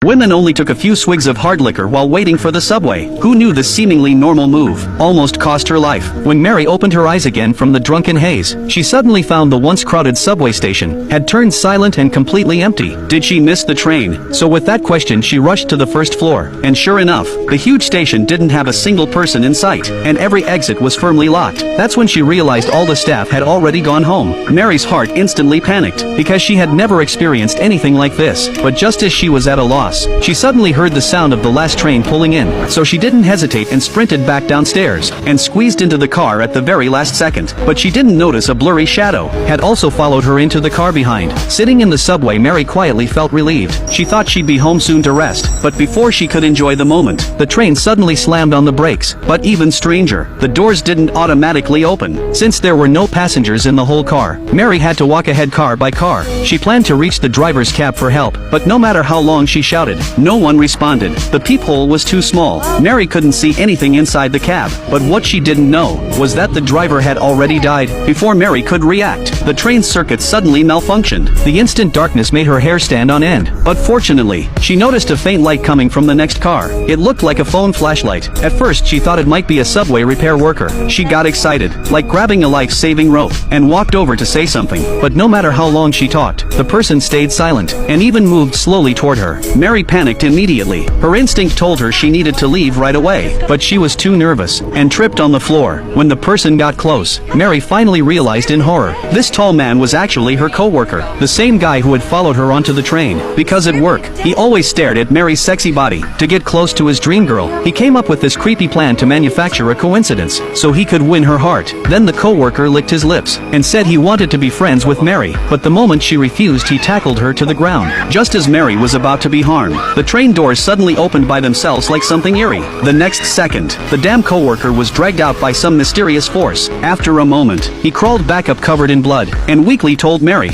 Women only took a few swigs of hard liquor while waiting for the subway. Who knew this seemingly normal move almost cost her life? When Mary opened her eyes again from the drunken haze, she suddenly found the once crowded subway station had turned silent and completely empty. Did she miss the train? So with that question she rushed to the first floor, and sure enough, the huge station didn't have a single person in sight, and every exit was firmly locked. That's when she realized all the staff had already gone home. Mary's heart instantly panicked, because she had never experienced anything like this. But just as she was at a loss, she suddenly heard the sound of the last train pulling in, so she didn't hesitate and sprinted back downstairs, and squeezed into the car at the very last second. But she didn't notice a blurry shadow had also followed her into the car behind. Sitting in the subway, Mary quietly felt relieved. She thought she'd be home soon to rest, but before she could enjoy the moment, the train suddenly slammed on the brakes. But even stranger, the doors didn't automatically open. Since there were no passengers in the whole car, Mary had to walk ahead car by car. She planned to reach the driver's cab for help, but no matter how long she shouted, no one responded. The peephole was too small. Mary couldn't see anything inside the cab, but what she didn't know was that the driver had already died before Mary could react. The train's circuit suddenly malfunctioned. The instant darkness made her hair stand on end. But fortunately, she noticed a faint light coming from the next car. It looked like a phone flashlight. At first she thought it might be a subway repair worker. She got excited, like grabbing a life-saving rope, and walked over to say something. But no matter how long she talked, the person stayed silent, and even moved slowly toward her. Mary panicked immediately. Her instinct told her she needed to leave right away, but she was too nervous, and tripped on the floor. When the person got close, Mary finally realized in horror. This tall man was actually her co-worker, the same guy who had followed her onto the train. Because at work, he always stared at Mary's sexy body. To get close to his dream girl, he came up with this creepy plan to manufacture a coincidence, so he could win her heart. Then the co-worker licked his lips, and said he wanted to be friends with Mary, but the moment she refused he tackled her to the ground. Just as Mary was about to be harmed, the train doors suddenly opened by themselves like something eerie. The next second, the damn co-worker was dragged out by some mysterious force. After a moment, he crawled back up covered in blood, and weakly told Mary.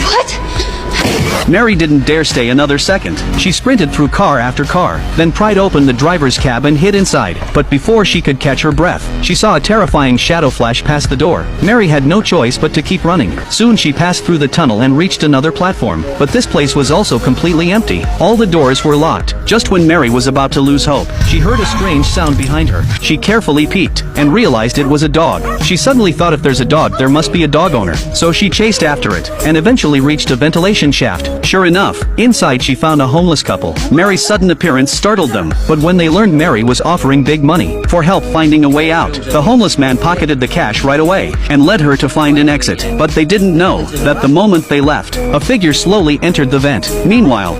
What? Mary didn't dare stay another second. She sprinted through car after car, then pried open the driver's cab and hid inside. But before she could catch her breath, she saw a terrifying shadow flash past the door. Mary had no choice but to keep running. Soon she passed through the tunnel and reached another platform. But this place was also completely empty. All the doors were locked. Just when Mary was about to lose hope, she heard a strange sound behind her. She carefully peeked, and realized it was a dog. She suddenly thought if there's a dog, there must be a dog owner. So she chased after it, and eventually reached a ventilation shaft. Sure enough, inside she found a homeless couple. Mary's sudden appearance startled them, but when they learned Mary was offering big money for help finding a way out, the homeless man pocketed the cash right away, and led her to find an exit. But they didn't know that the moment they left, a figure slowly entered the vent. Meanwhile,